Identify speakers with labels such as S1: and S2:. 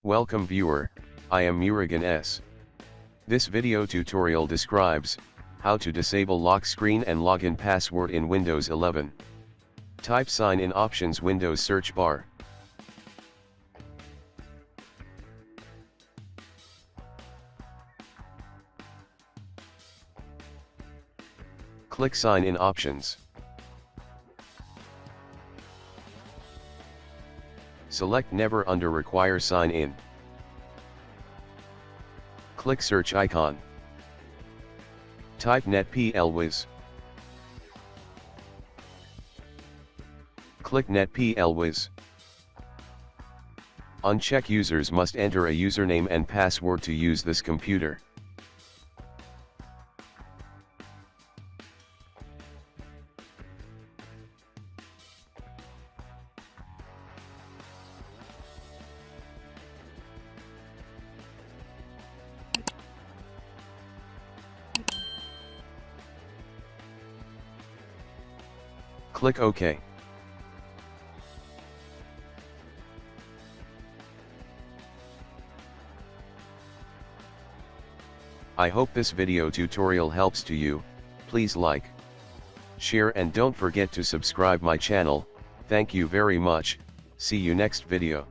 S1: Welcome viewer, I am Murugan S. This video tutorial describes how to disable lock screen and login password in Windows 11. Type sign in options Windows search bar. Click sign in options. Select never under require sign in. Click search icon. Type NetPLWiz. Click NetPLWiz. Uncheck users must enter a username and password to use this computer. Click OK. I hope this video tutorial helps to you. Please like, share and don't forget to subscribe my channel. Thank you very much. See you next video.